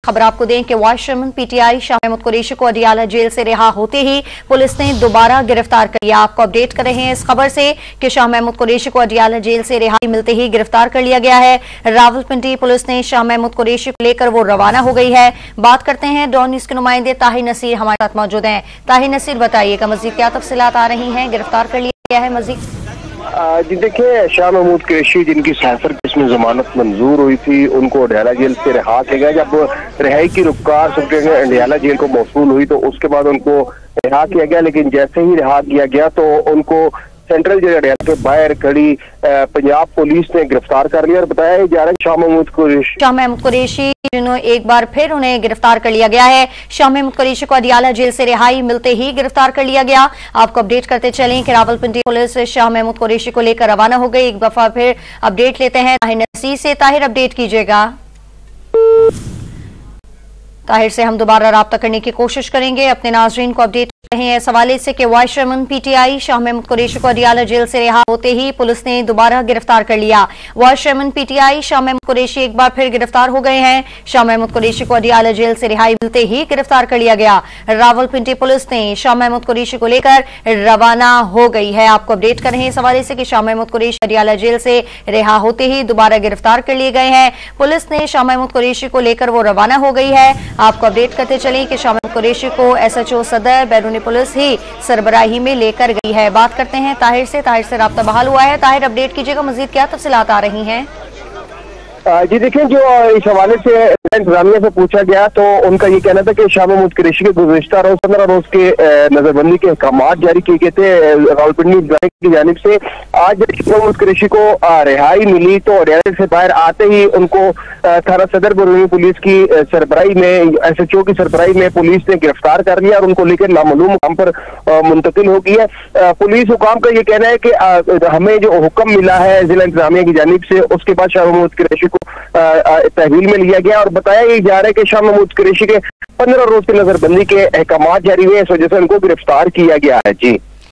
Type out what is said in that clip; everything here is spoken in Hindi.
खबर आपको दें कि vice chairman PTI Shah Mahmood Qureshi को अडियाला जेल से रिहा होते ही पुलिस ने दोबारा गिरफ्तार कर लिया। आपको अपडेट कर रहे हैं इस खबर से कि शाह महमूद कुरैशी को अडियाला जेल से रिहाई मिलते ही गिरफ्तार कर लिया गया है। रावलपिंडी पुलिस ने शाह महमूद कुरैशी को लेकर वो रवाना हो गई है। बात करते हैं डॉन न्यूज़ के नुमाइंदे ताहिर नसीर हमारे साथ मौजूद हैं। ताहिर नसीर, बताइएगा मजीद क्या तफसीलात आ रही हैं? गिरफ्तार कर लिया गया है मजीद? जी देखिए, शाह महमूद कुरैशी जिनकी साइफर केस में जमानत मंजूर हुई थी, उनको अडियाला जेल से रिहा किया गया। जब रिहाई की रुककार अडियाला जेल को मौसूल हुई तो उसके बाद उनको रिहा किया गया, लेकिन जैसे ही रिहा किया गया तो उनको सेंट्रल जेल अडियाला के बाहर खड़ी पंजाब पुलिस ने गिरफ्तार कर लिया और बताया जा रहा है शाह महमूद कुरैशी जिन्होंने एक बार फिर उन्हें गिरफ्तार कर लिया गया है। शाह महमूद कुरैशी को अडियाला जेल से रिहाई मिलते ही गिरफ्तार कर लिया गया। आपको अपडेट करते चलें कि रावलपिंडी पुलिस शाह महमूद कुरैशी को लेकर रवाना हो गई। एक दफा फिर अपडेट लेते हैं ताहिर नसीर से। ताहिर, अपडेट कीजिएगा। ताहिर से हम दोबारा राब्ता करने की कोशिश करेंगे। अपने नाजरीन को अपडेट रहे हैं इस हवाले से कि vice chairman PTI Shah Mahmood Qureshi को अडियाला जेल से रिहा होते ही पुलिस ने दोबारा गिरफ्तार कर लिया। Vice chairman PTI Shah Mahmood Qureshi एक बार फिर गिरफ्तार हो गए हैं। शाह महमूद कुरैशी को अडियाला जेल से रिहाई मिलते ही गिरफ्तार कर लिया गया। रावलपिंडी पुलिस ने शाह महमूद कुरैशी को लेकर रवाना हो गई है। आपको अपडेट कर रहे हैं इस हवाले से कि शाह महमूद कुरैशी अडियाला जेल से रिहा होते ही दोबारा गिरफ्तार कर लिए गए हैं। पुलिस ने शाह महमूद कुरैशी को लेकर वो रवाना हो गई है। आपको अपडेट करते चलें कि शाह महमूद कुरैशी को एसएचओ सदर बैरूनी पुलिस ही सरबराही में लेकर गई है। बात करते हैं ताहिर से राब्ता बहाल हुआ है। ताहिर, अपडेट कीजिएगा, मजीद क्या तफसीलात आ रही हैं? जी देखिए, जो इस हवाले से इंतजामिया से पूछा गया तो उनका ये कहना था कि शाह महमूद कुरैशी के गुज़िश्ता रोज 15 रोज के नजरबंदी के अहकाम जारी किए गए थे रावलपिंडी की जानिब से। आज शाह महमूद कुरैशी को रिहाई मिली तो अडियाला से बाहर आते ही उनको थाना सदर बैरूनी पुलिस की सरबराही में एसएचओ की सरबराही में पुलिस ने गिरफ्तार कर लिया और उनको लेकर नामालूम मुकाम पर मुंतकिल हो गई है। पुलिस हुकाम का ये कहना है कि हमें जो हुक्म मिला है जिला इंतजामिया की जानिब से, उसके बाद शाह महमूद कुरैशी को तहवील में लिया गया और बताया ये जा रहा है कि शाह महमूद कुरैशी के 15 रोज की नजरबंदी के अहकाम जारी हुए, इस वजह से उनको गिरफ्तार किया गया है। जी।